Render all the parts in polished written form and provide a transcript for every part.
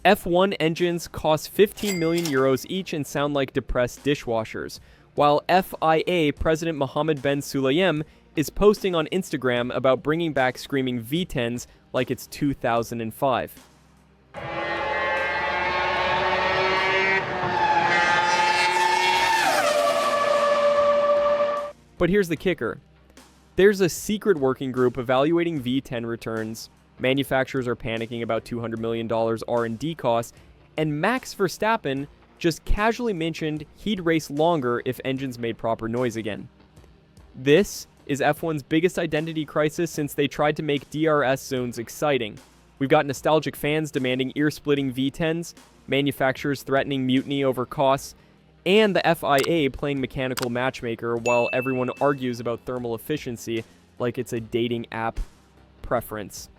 F1 engines cost 15 million euros each and sound like depressed dishwashers, while FIA President Mohammed bin Sulayem is posting on Instagram about bringing back screaming V10s like it's 2005. But here's the kicker. There's a secret working group evaluating V10 returns. Manufacturers are panicking about $200 million R&D costs, and Max Verstappen just casually mentioned he'd race longer if engines made proper noise again. This is F1's biggest identity crisis since they tried to make DRS zones exciting. We've got nostalgic fans demanding ear-splitting V10s, manufacturers threatening mutiny over costs, and the FIA playing mechanical matchmaker while everyone argues about thermal efficiency like it's a dating app preference.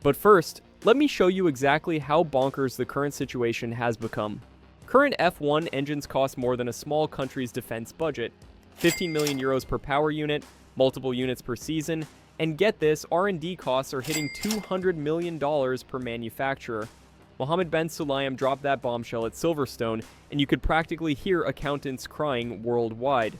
But first, let me show you exactly how bonkers the current situation has become. Current F1 engines cost more than a small country's defense budget, 15 million euros per power unit, multiple units per season, and get this, R&D costs are hitting $200 million per manufacturer. Mohammed bin Sulayem dropped that bombshell at Silverstone, and you could practically hear accountants crying worldwide.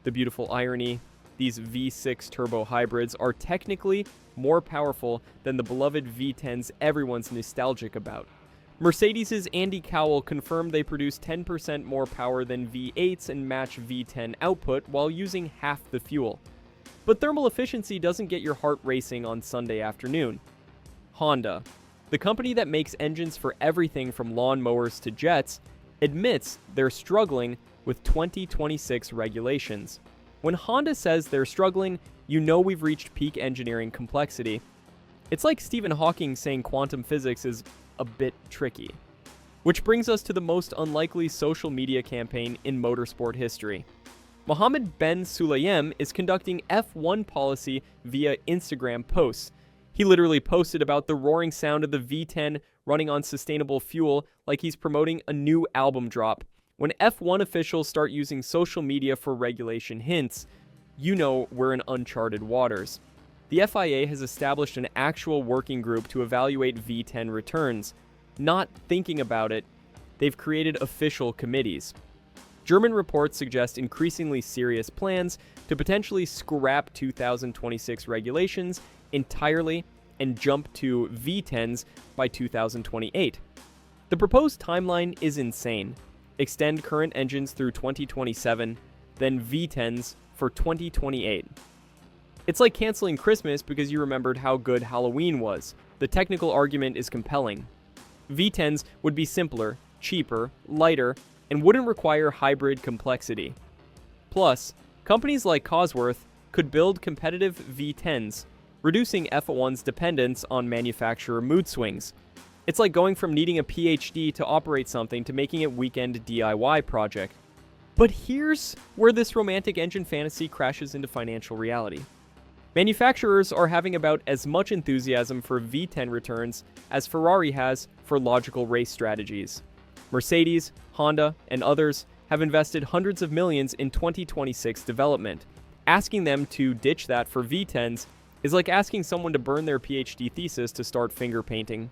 The beautiful irony, these V6 turbo hybrids are technically more powerful than the beloved V10s everyone's nostalgic about. Mercedes' Andy Cowell confirmed they produce 10% more power than V8s and match V10 output while using half the fuel. But thermal efficiency doesn't get your heart racing on Sunday afternoon. Honda, the company that makes engines for everything from lawnmowers to jets, admits they're struggling with 2026 regulations. When Honda says they're struggling, you know we've reached peak engineering complexity. It's like Stephen Hawking saying quantum physics is a bit tricky. Which brings us to the most unlikely social media campaign in motorsport history. Mohammed bin Sulayem is conducting F1 policy via Instagram posts. He literally posted about the roaring sound of the V10 running on sustainable fuel like he's promoting a new album drop. When F1 officials start using social media for regulation hints, you know we're in uncharted waters. The FIA has established an actual working group to evaluate V10 returns. Not thinking about it, they've created official committees. German reports suggest increasingly serious plans to potentially scrap 2026 regulations entirely and jump to V10s by 2028. The proposed timeline is insane. Extend current engines through 2027, then V10s for 2028. It's like canceling Christmas because you remembered how good Halloween was. The technical argument is compelling. V10s would be simpler, cheaper, lighter, and wouldn't require hybrid complexity. Plus, companies like Cosworth could build competitive V10s, reducing F1's dependence on manufacturer mood swings. It's like going from needing a PhD to operate something to making it weekend DIY project. But here's where this romantic engine fantasy crashes into financial reality. Manufacturers are having about as much enthusiasm for V10 returns as Ferrari has for logical race strategies. Mercedes, Honda, and others have invested hundreds of millions in 2026 development. Asking them to ditch that for V10s is like asking someone to burn their PhD thesis to start finger painting.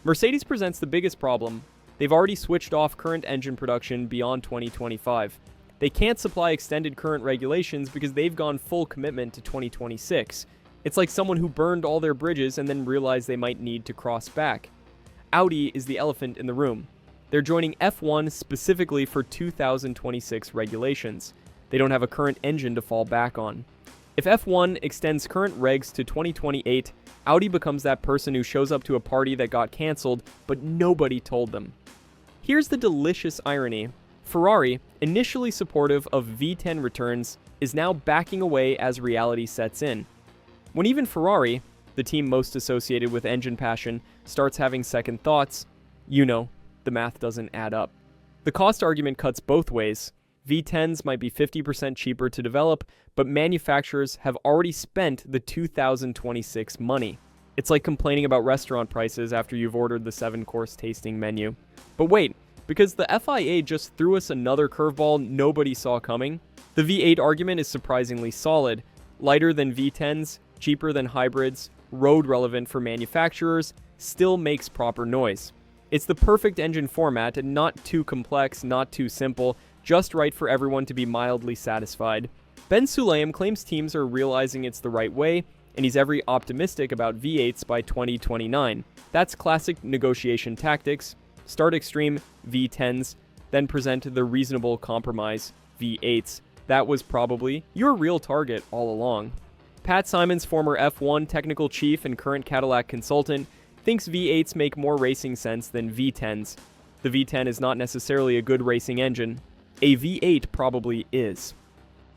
Mercedes presents the biggest problem. They've already switched off current engine production beyond 2025. They can't supply extended current regulations because they've gone full commitment to 2026. It's like someone who burned all their bridges and then realized they might need to cross back. Audi is the elephant in the room. They're joining F1 specifically for 2026 regulations. They don't have a current engine to fall back on. If F1 extends current regs to 2028, Audi becomes that person who shows up to a party that got cancelled, but nobody told them. Here's the delicious irony. Ferrari, initially supportive of V10 returns, is now backing away as reality sets in. When even Ferrari, the team most associated with engine passion, starts having second thoughts, you know, the math doesn't add up. The cost argument cuts both ways. V10s might be 50% cheaper to develop, but manufacturers have already spent the 2026 money. It's like complaining about restaurant prices after you've ordered the 7-course tasting menu. But wait, because the FIA just threw us another curveball nobody saw coming, the V8 argument is surprisingly solid. Lighter than V10s, cheaper than hybrids, road relevant for manufacturers, still makes proper noise. It's the perfect engine format, and not too complex, not too simple, just right for everyone to be mildly satisfied. Ben Sulayem claims teams are realizing it's the right way, and he's very optimistic about V8s by 2029. That's classic negotiation tactics. Start extreme V10s, then present the reasonable compromise V8s. That was probably your real target all along. Pat Simons, former F1 technical chief and current Cadillac consultant, thinks V8s make more racing sense than V10s. The V10 is not necessarily a good racing engine. A V8 probably is.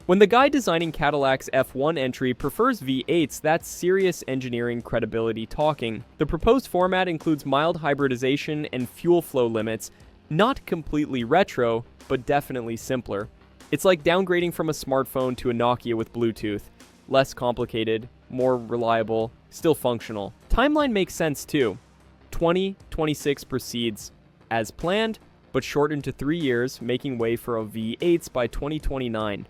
When the guy designing Cadillac's F1 entry prefers V8s, that's serious engineering credibility talking. The proposed format includes mild hybridization and fuel flow limits, not completely retro, but definitely simpler. It's like downgrading from a smartphone to a Nokia with Bluetooth. Less complicated, more reliable, still functional. Timeline makes sense too. 2026 proceeds as planned, but shortened to 3 years, making way for a V8s by 2029.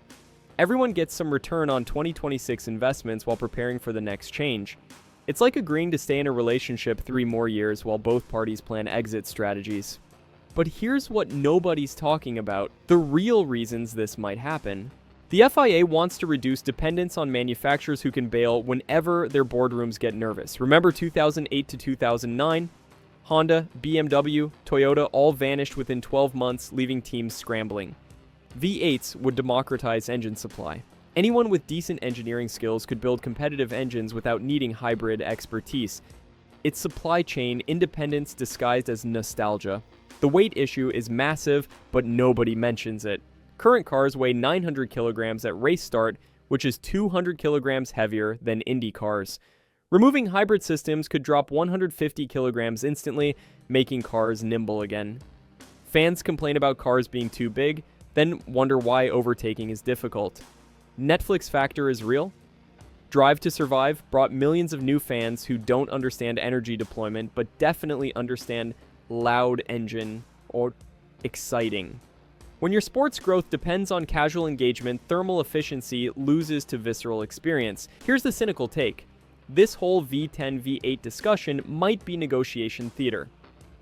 Everyone gets some return on 2026 investments while preparing for the next change. It's like agreeing to stay in a relationship 3 more years while both parties plan exit strategies. But here's what nobody's talking about, the real reasons this might happen. The FIA wants to reduce dependence on manufacturers who can bail whenever their boardrooms get nervous. Remember 2008 to 2009? Honda, BMW, Toyota all vanished within 12 months, leaving teams scrambling. V8s would democratize engine supply. Anyone with decent engineering skills could build competitive engines without needing hybrid expertise. It's supply chain independence disguised as nostalgia. The weight issue is massive, but nobody mentions it. Current cars weigh 900 kilograms at race start, which is 200 kilograms heavier than Indy cars. Removing hybrid systems could drop 150 kilograms instantly, making cars nimble again. Fans complain about cars being too big, then wonder why overtaking is difficult. Netflix factor is real. Drive to Survive brought millions of new fans who don't understand energy deployment, but definitely understand loud engine or exciting. When your sports growth depends on casual engagement, thermal efficiency loses to visceral experience. Here's the cynical take. This whole V10 V8 discussion might be negotiation theater.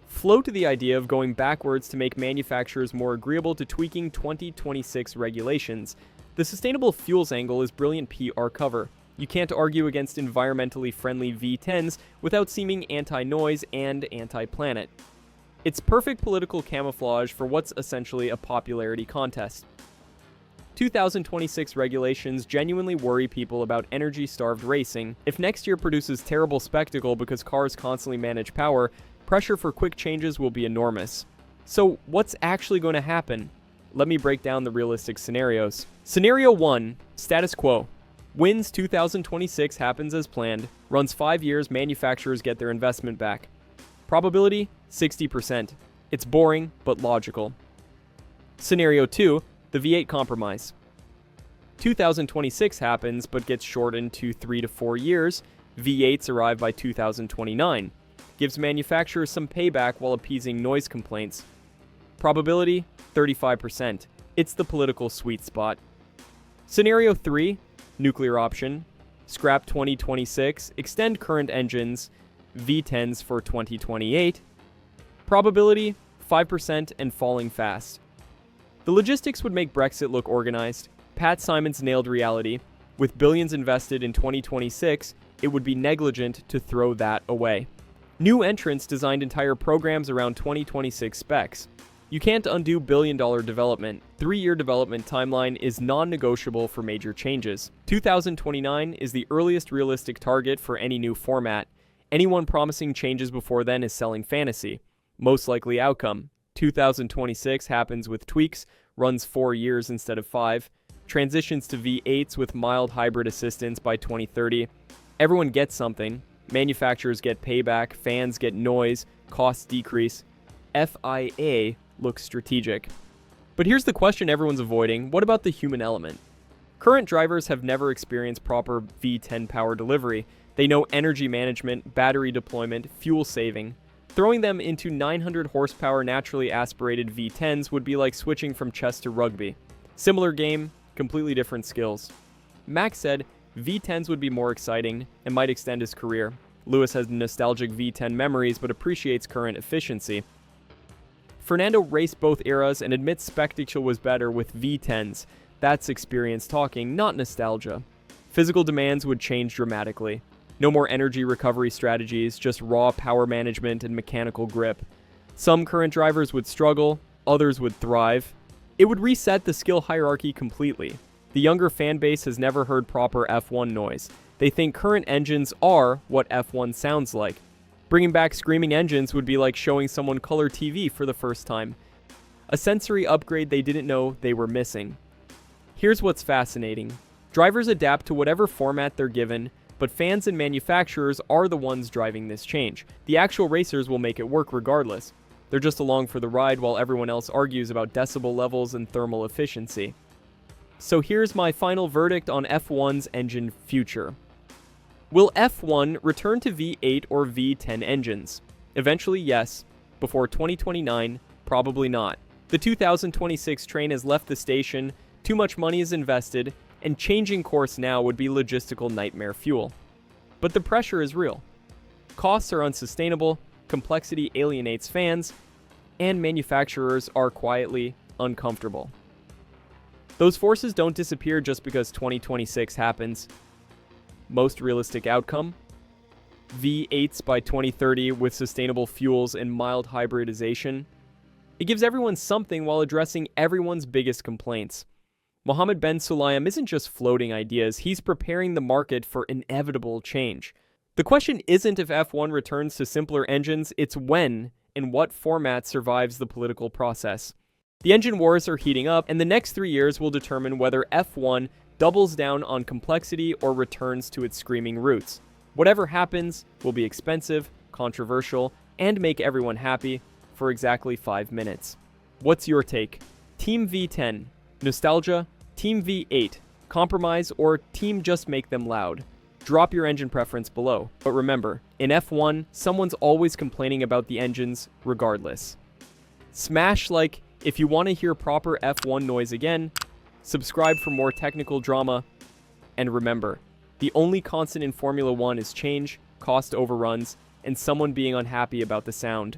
Float the idea of going backwards to make manufacturers more agreeable to tweaking 2026 regulations. The sustainable fuels angle is brilliant PR cover. You can't argue against environmentally friendly V10s without seeming anti-noise and anti-planet. It's perfect political camouflage for what's essentially a popularity contest. 2026 regulations genuinely worry people about energy-starved racing. If next year produces terrible spectacle because cars constantly manage power, pressure for quick changes will be enormous. So what's actually going to happen? Let me break down the realistic scenarios. Scenario 1, status quo. Wins 2026 happens as planned, runs 5 years, manufacturers get their investment back. Probability, 60%. It's boring, but logical. Scenario 2, the V8 compromise. 2026 happens, but gets shortened to 3 to 4 years. V8s arrive by 2029. Gives manufacturers some payback while appeasing noise complaints. Probability, 35%. It's the political sweet spot. Scenario 3, nuclear option. Scrap 2026, extend current engines, V10s for 2028. Probability, 5% and falling fast. The logistics would make Brexit look organized. Pat Simons nailed reality. With billions invested in 2026, it would be negligent to throw that away. New entrants designed entire programs around 2026 specs. You can't undo billion-dollar development. 3-year development timeline is non-negotiable for major changes. 2029 is the earliest realistic target for any new format. Anyone promising changes before then is selling fantasy. Most likely outcome. 2026 happens with tweaks, runs 4 years instead of 5, transitions to V8s with mild hybrid assistance by 2030. Everyone gets something. Manufacturers get payback, fans get noise, costs decrease. FIA looks strategic. But here's the question everyone's avoiding. What about the human element? Current drivers have never experienced proper V10 power delivery. They know energy management, battery deployment, fuel saving. Throwing them into 900 horsepower naturally aspirated V10s would be like switching from chess to rugby. Similar game, completely different skills. Max said V10s would be more exciting and might extend his career. Lewis has nostalgic V10 memories but appreciates current efficiency. Fernando raced both eras and admits spectacle was better with V10s. That's experience talking, not nostalgia. Physical demands would change dramatically. No more energy recovery strategies, just raw power management and mechanical grip. Some current drivers would struggle, others would thrive. It would reset the skill hierarchy completely. The younger fan base has never heard proper F1 noise. They think current engines are what F1 sounds like. Bringing back screaming engines would be like showing someone color TV for the first time. A sensory upgrade they didn't know they were missing. Here's what's fascinating. Drivers adapt to whatever format they're given, but fans and manufacturers are the ones driving this change. The actual racers will make it work regardless. They're just along for the ride while everyone else argues about decibel levels and thermal efficiency. So here's my final verdict on F1's engine future. Will F1 return to V8 or V10 engines? Eventually, yes. Before 2029, probably not. The 2026 train has left the station, too much money is invested, and changing course now would be logistical nightmare fuel. But the pressure is real. Costs are unsustainable, complexity alienates fans, and manufacturers are quietly uncomfortable. Those forces don't disappear just because 2026 happens. Most realistic outcome? V8s by 2030 with sustainable fuels and mild hybridization. It gives everyone something while addressing everyone's biggest complaints. Mohammed Ben Sulayem isn't just floating ideas, he's preparing the market for inevitable change. The question isn't if F1 returns to simpler engines, it's when and what format survives the political process. The engine wars are heating up, and the next 3 years will determine whether F1 doubles down on complexity or returns to its screaming roots. Whatever happens will be expensive, controversial, and make everyone happy for exactly 5 minutes. What's your take? Team V10, nostalgia, Team V8, compromise, or Team just make them loud? Drop your engine preference below. But remember, in F1, someone's always complaining about the engines regardless. Smash like if you want to hear proper F1 noise again, subscribe for more technical drama, and remember, the only constant in Formula 1 is change, cost overruns, and someone being unhappy about the sound.